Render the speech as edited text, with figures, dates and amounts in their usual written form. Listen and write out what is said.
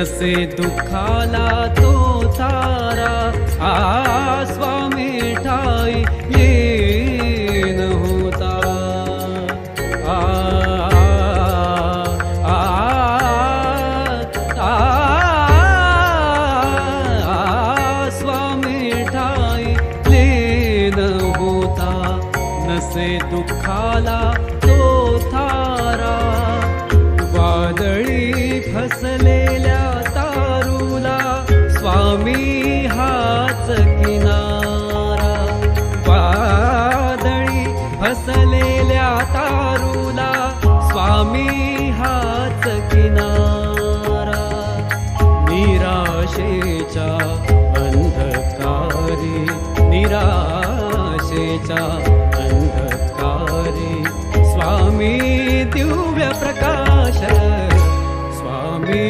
नसे दुःखाला तो तारा, स्वामी ठाई लीन होता। स्वामी ठाई लीन होता, नसे दुःखाला तो तारा। वादळी फसलेल्या तारूला स्वामी हाच किनारा। वादळी फसलेल्या तारूला स्वामी हाच किनारा। निराशेच्या अंधकारी, निराशेच्या अंधकारी स्वामी दिव्य प्रकाश, स्वामी